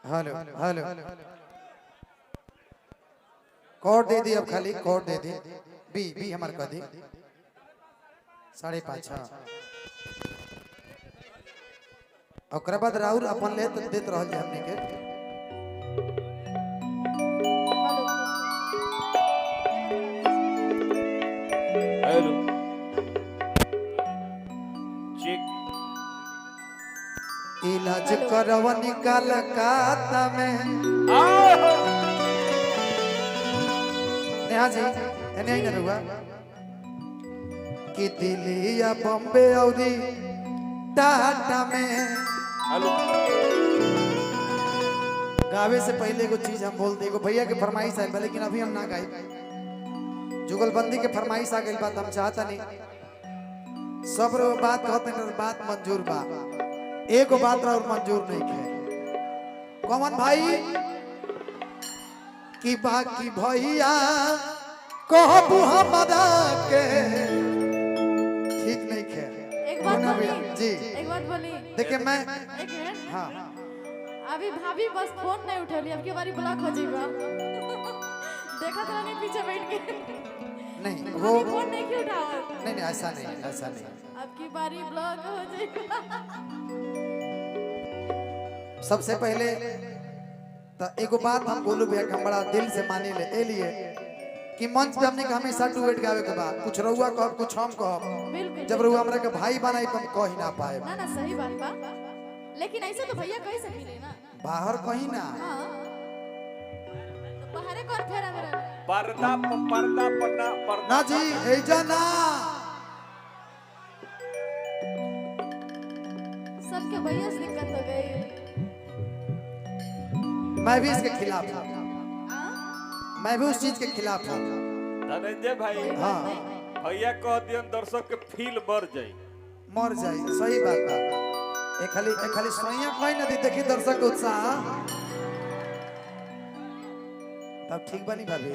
Hello hello code दे दी, अब खाली code दे दी। B B हमारे कह दी 5.5। हाँ ओकरा बाद राउर अपन ले देत रहल जे हमने के। हेलो चेक इलाज करवनी कलकत्ता में। नेहा जी एने ही न रुआ कि दिल्ली या बॉम्बे और टाटा में। हेलो गावे से पहले को चीज हम बोल दे, भैया के फरमाइश आई, लेकिन अभी हम ना गाई। जुगलबंदी के फरमाइश आ गई, बात हम चाहता नहीं। सब रो बात कहते हैं, बात मंजूर बा, एक बात और मंजूर नहीं है। कौन भाई कि बाकी भैया कहबू हमरा के ठीक नहीं है। एक बात बोली जी एक बात बोली। देखिए मैं एक मिनट। हाँ अभी भाभी बस फोन नहीं उठेली, अब की बारी ब्लॉक हो जाएगा। देखा तो नहीं पीछे बैठ के। नहीं वो फोन नहीं क्यों उठावा? नहीं नहीं ऐसा नहीं, ऐसा नहीं। अब की बारी ब्लॉक हो जाएगा। सबसे पहले तो एगो बात हम बोलू भैया कि हम बड़ा दिल से मानी ले ए लिए कि मंच पे हमने हमेशा डुएट गावे के बाद कुछ रहुआ कह कुछ हम कह। बिल्कुल जब रहुआ हमरा के भाई बनाई तो हम कह ही ना पाए। ना ना सही बात बा, लेकिन ऐसे तो भैया कह सकी ना। बाहर कहीं ना। हाँ तो बाहरे कौन फेरा मेरा? पर्दा पर्दा पन्ना पर्दा ना जी ए जाना सबके भैया से दिक्कत हो गई। मैं भी इसके खिलाफ हूँ, हाँ? मैं भी उस चीज के खिलाफ हूँ। धनंजय भाई हाँ भैया कह दियन दर्शक के फील बढ़ जाई। मर जाए, सही बात बा। एक खाली सोइया कोई ना दी, देखी दर्शक के उत्साह तब ठीक बनी भाभी।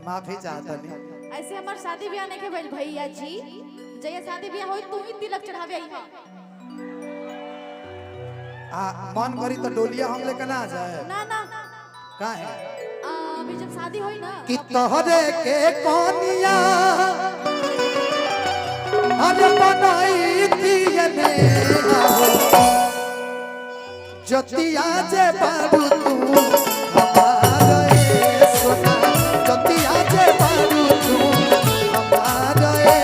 माफी चाहता नहीं। ऐसे हमार शादी ब्याह नहीं के भइल भैया जी। जय शादी ब्याह होई तू ही तिलक चढ़ावे आई हां। मन करी तो डोलिया हम लेकर ना आ जाए। ना ना कहाँ है अभी जब शादी होई ना कि तोहरे के कोनिया हर बनाई दिए ने जतिया जे बाबू तू हमारे सोना, जतिया जे बाबू तू हमारे।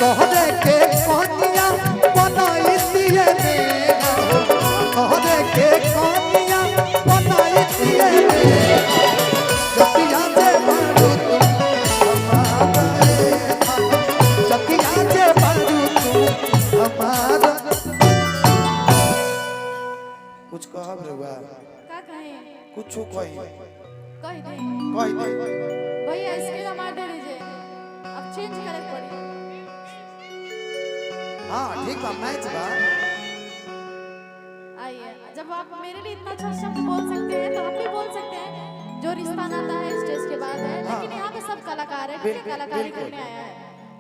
तोहरे के कोनिया बनाई दिए ने, तोहरे के कोनिया बनाई दिए ने जतिया जे बाबू तू हमारे, जतिया जे बाबू तू हमारे। कुछ कहब रहुआ का कहे कुछ कही कह दे कह दे। भैया इसके हमार दे दीजिए, अब चेंज करे पड़ी। हाँ ठीक बा, मैच बा। आइए जब आप मेरे लिए इतना अच्छा शब्द बोल सकते हैं तो हम भी बोल सकते हैं। जो रिश्ता नाता है स्टेज के बाद है, लेकिन यहाँ पे सब कलाकार है, ठीक है? कलाकारी करने आया है।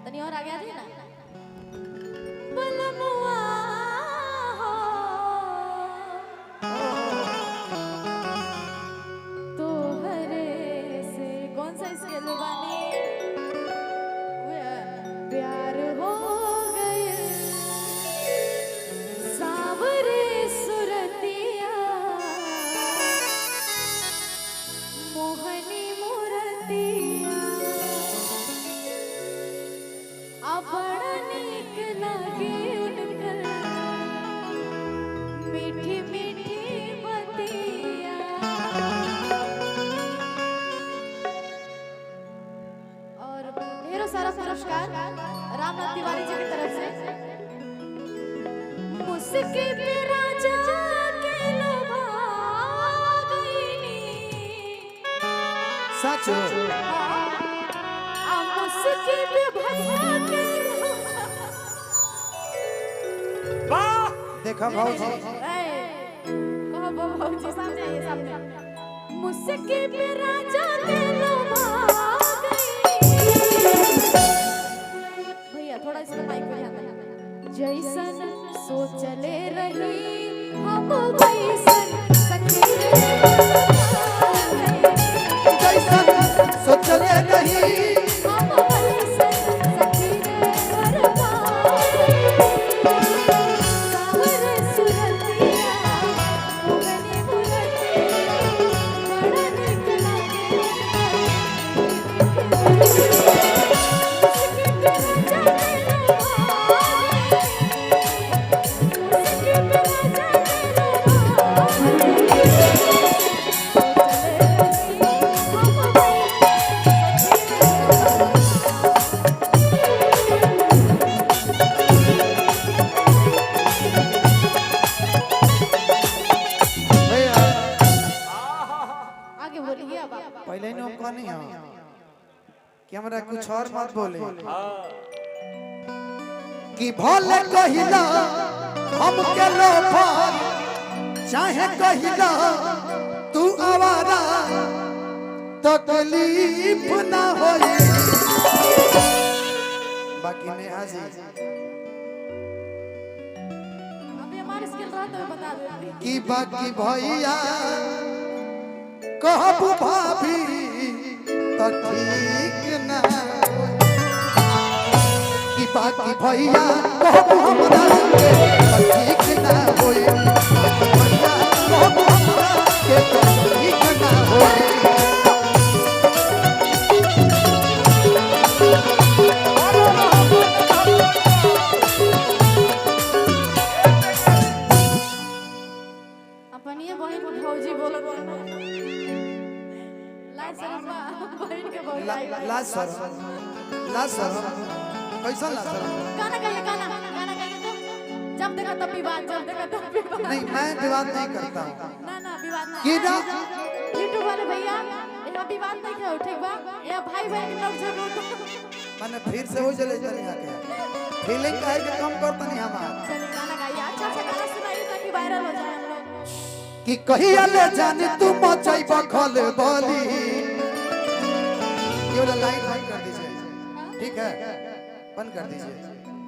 तनी और आगे आ जाइए ना। बलमुआ तो हरे से कौन सा इसके लुबानी प्यार हो गए सावरे सुरतिया मोहनी मूर्तिया अब बड़ा नीक लगे उनकर मीठी मीठी बतिया। और ढेरों सारा पुरस्कार रामनाथ तिवारी जी की तरफ से। मुस्की पे राजा के लोभा गईनी, सच आ मुस्की पे भगवा के वाह देखा भाऊजी कहो भाऊजी सामने आइए, सामने। मुस्की पे राजा के लोभा गई। भैया थोड़ा इसमें माइक पे ध्यान देना। जैसन सोचले रही हम वैसन सखी रे जैसन सोचले नहीं हम वैसन सखी रे हर सावरे सुरतिया मोगनी मुरतिया बड़ा निक लागे भैया आगे बोलिए अब आप। पहले ही हम कहनी हो कि हमरा कुछ और मत बोले कि भले कहिला हम के लोफर चाहे कहिला तू आवारा तकलीफ ना होई बाकी ने हाजी अभी हमारे स्किल रहा तो बता देते की बाकी भैया कहबू भाभी तो ठीक ना की बाकी भैया कहबू हमरा के तो ठीक ना होई भैया कहबू हमरा के तो ठीक ना होई अपन ये बहन को भौजी बोलो लाज शर्मा बहन के भौजी लाज सर कैसा लाज सर गाना गाइए गाना गाइए तो जब देखा तब विवाद जब देखा तब विवाद नहीं मैं विवाद नहीं करता हूँ ना विवाद ना कि ना यूट्यूब वाले भैया यहाँ विवाद नहीं किया ठीक बा ये भाई बहन के लोग जरूर मैंने फिर से हो चले तनी आके फीलिंग काहे के कम करता नहीं हमार चलिए गाना गाइए अच्छा गाना सुनाइए ताकि वायरल हो जाए हम लोग कि कहिया ले जाने तू मचाई बखल बोली ये वाला लाइन बंद कर दीजिए ठीक है बंद कर दीजिए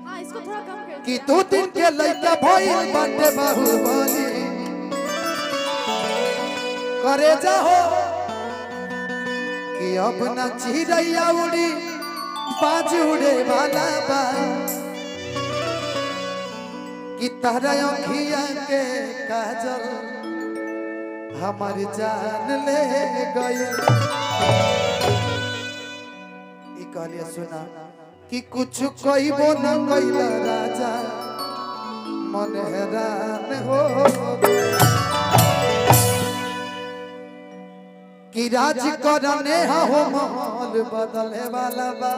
हाँ इसको थोड़ा कम कर कि तू दिन के लइका भइल बाटे बाहुबली करे जाहो कि अब ना चिड़ैया उड़ी बाज उड़े वाला बा कि तारा अखिया के काजल हमारी जान ले गई ई कहलिए सुना कि कुछ कइबो न कइला राजा मन हैरान हो कि राज करने हो माहौल बदले वाला बा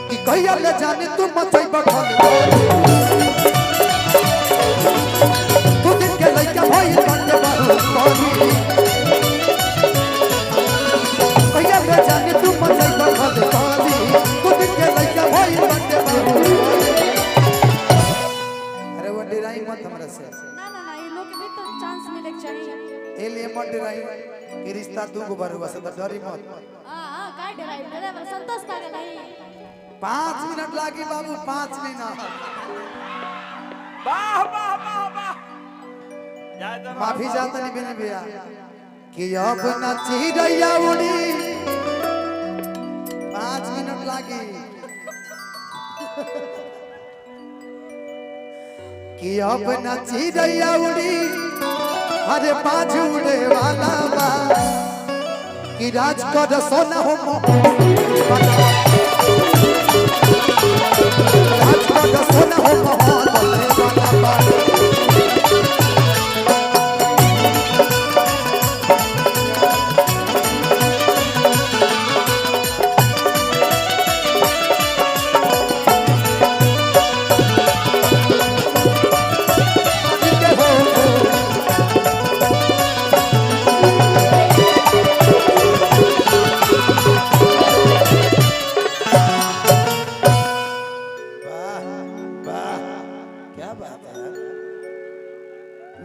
कि कहिया ले जाने तू मचई बखल तू दिन के लइका भइल बाटे बाहुबली कहिया ले जाने तू मचई बखल तू दिन के लइका भइल बाटे बाहुबली अरे वो डिराई मत हमरा से ना ये लोग के भी तो चांस मिले चाहिए ए लिए मत डिराई कि रिश्ता दू गो बरुआ से तो डरी मत हां काय ड्राइवर संतोष का नहीं 5 मिनट लागी बाबू 5 मिनट वाह वाह वाह वाह जय जय माफी चाहता नहीं बेने भैया कि अब न चिड़ैया उड़ी 5 मिनट लागी कि अब न चिड़ैया उड़ी अरे बाज उड़े वाला बा कि राज कर सोना हो राज कर सोना हो मोहन वाला बा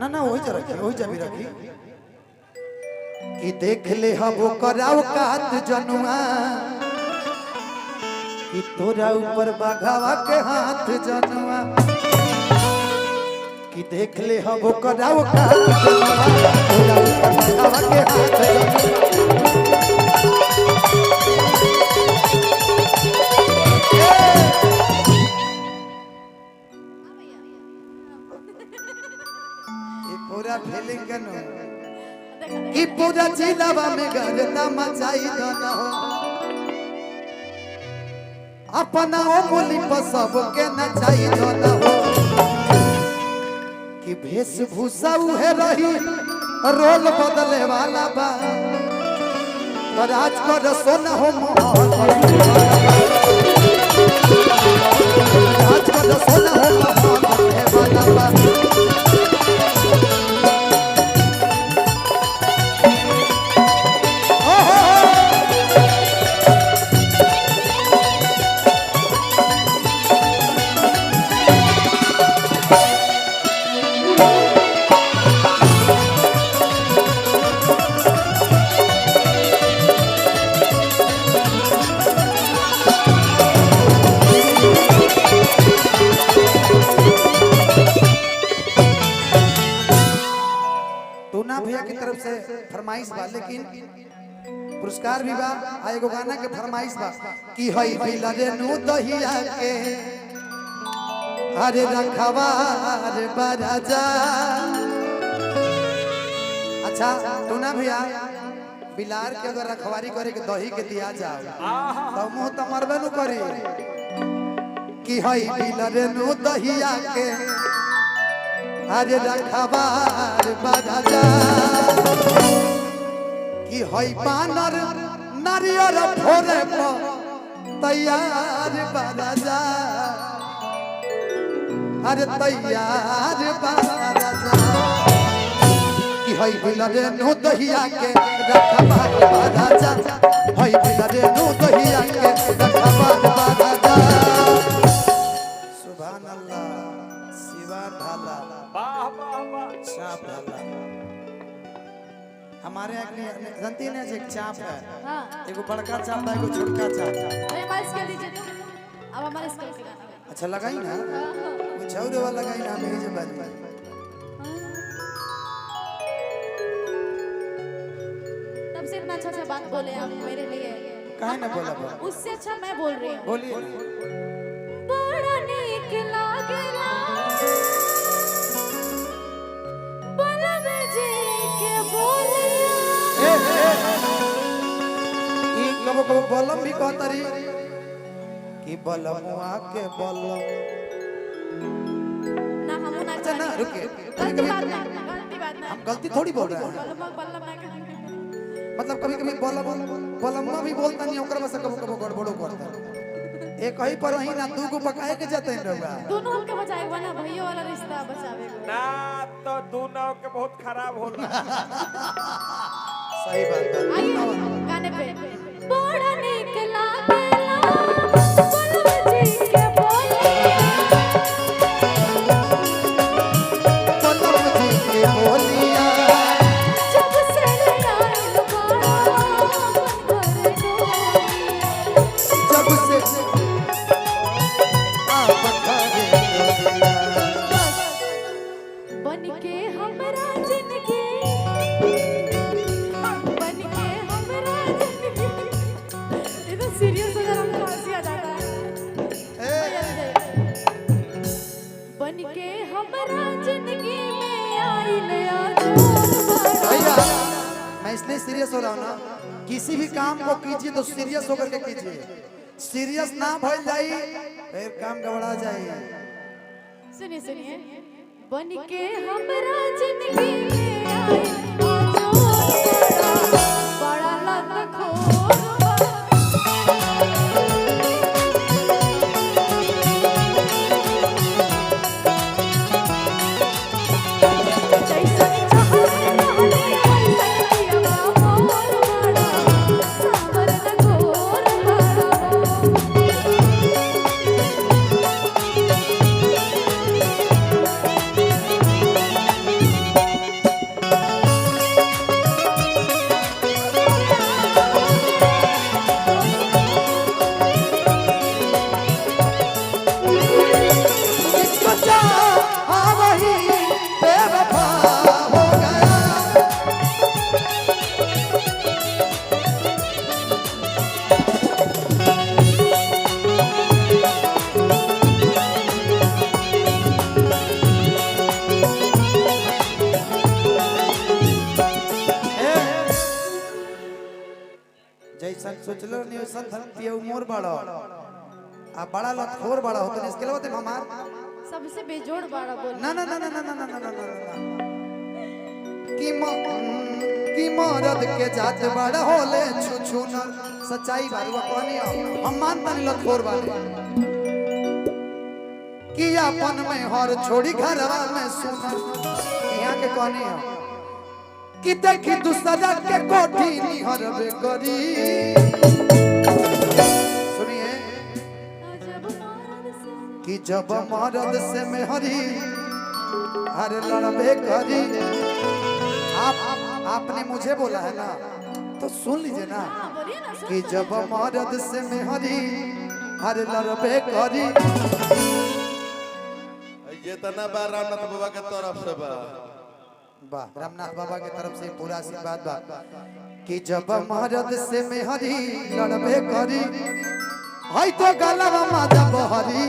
ना वही जा रखी वही जा भी रखी कि देख ले हम कराओ कात जनुआ कि तोरा ऊपर बाघावा के हाथ जनवा कि देख ले हम कराओ का तोरा ऊपर बाघावा के हाथ ये पूरा फीलिंग कनो कि पूरा जिलावा में गर्दा मचाई दना हो अपना ओ बोली पर सबके नचाई दना हो कि वेशभूषा उहे रही रोल बदले वाला बा तो राज कर सोना हो महल राज कर सोना हो महल वाला बा भैया की तरफ से फरमाइश बा लेकिन पुरस्कार भी बा आ एगो गाना के फरमाइश बा कि हई बिलरे नु दहिया के अरे रखवा रे बराजा। अच्छा टूना भैया बिलार के अगर रखवारी करे के दही के दिया जाओ तो मुंह तो मरबे नु करी कि हई बिलरे नु दहिया के अरे रखवार बराजा कि हई बानर नारियर फोरे पर तैयार बराजा अरे तैयार बराजा कि हई बिलरे नु दहिया के रखवार बराजा हई बिलरे नु दहिया के रखवार बराजा। सुभान अल्लाह शिवा ढाला चाप डाला हमारे जनती ने एक चाप है हाँ एगो बड़का चाप है एगो छोटका चाप है। अरे हमारे स्केल दीजिए तो अब हमारे स्केल से गाना अच्छा लगाई ना कुछ और वाला लगाई ना मेरी जबान में तब से इतना अच्छा बात बोले आप मेरे लिए काहे ना बोला बा उससे अच्छा मैं बोल रही हूँ बोलिए बड़ा नीक लागेला कबो कबो बलम भी कहतरी कि बलमुआ के बलम ना हम ना अच्छा ना रुकिए गलती बात ना हम गलती थोड़ी बोल रहे हैं मतलब कभी कभी बलमुआ भी बोलता नहीं ओकर बस कबो कबो गड़बड़ो करता एक ही पर ही ना दू को पकाए के जाते हैं रउआ दोनों हमके बचाएगा ना भैया वाला रिश्ता बचावेगा ना तो दोनों के बहुत खराब होला सही बात है आइए गाने पे बड़ा नीक लागेला बलम जी के बोलिया बलम जी के बोलिया जब से आइल बड़ा घर जब से आप घरे बन के हमरा जिंदगी बन के हमरा जिंदगी ये तो सीरियस हो जाता है हंसी आ जाता है बन के हमरा जिंदगी में आइल भैया मैं इसलिए सीरियस हो रहा हूँ ना किसी भी काम को कीजिए तो सीरियस होकर के कीजिए सीरियस ना भइल जाई फिर काम गड़बड़ा जाए सुनिए सुनिए बन के हमरा जिंदगी में आइल बड़ा लत खोर गया हाँ वही बेवफा हो गया। जैसा सोचलो नहीं वैसा धरती मोर बड़ा आ बड़ा लतखोर बड़ा होता इसके लिए हमार सबसे बेजोड़ बाड़ा बोल ना ना ना ना ना ना ना ना ना ना कि मरद के जात बड़ा होले छुछु न सच्चाई बारुआ कहनी हम मानता नहीं लतखोर बारे कि अपन में हर छोड़ी घरवा में सुना यहाँ के कहनी है कि देखी दूसरा के कोठी निहर करी। सुनिए कि जब मरद से मेहरी हर लड़बे करी। आपने मुझे बोला है ना तो सुन लीजिए ना कि जब मरद से मेहरी हर लड़बे करी। ये तना बा रामनाथ बाबा के तरफ से बा वाह रामनाथ बाबा की तरफ से पूरा आशीर्वाद बा कि जब मरद से मेहरी लड़बे करी हई तो गलवा माजा बहरी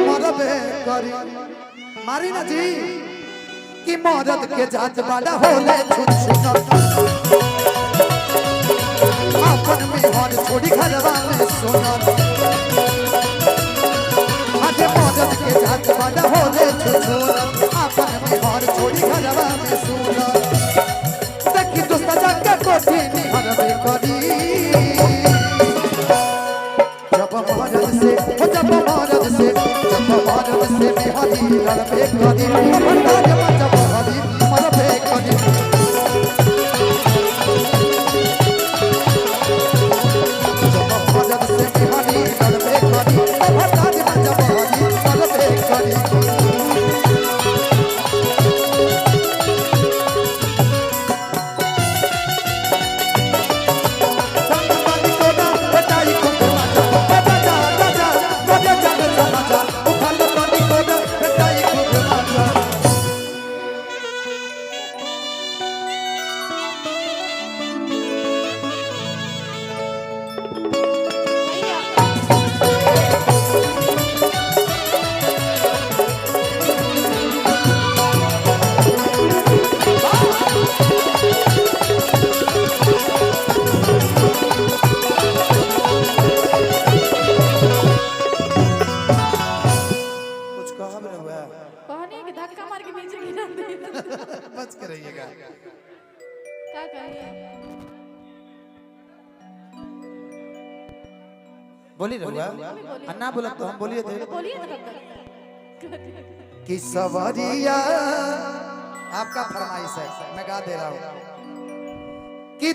मरबे करी। मारी ना जी कि मरद के जात बड़ा होले छुछु अपन में हर छोड़ी घरवा में सोना। आज मरद के जात बड़ा होले छुछु अपन में हर छोड़ी घरवा में सोना। देखी दूसरा के कोठी निहरबे करी। जब मरद से बिहारी लड़बे करी जब हरी मरबे करी। जब मरद से बिहारी लड़बे करी जब हरी मरबे करी। बच के रहिएगा। क्या कहिए बोली रहुआ अन्ना बोला तो हम बोलिए थे बोलिए ना कि सवरिया आपका फरमाइश है मैं गा दे रहा हूँ कि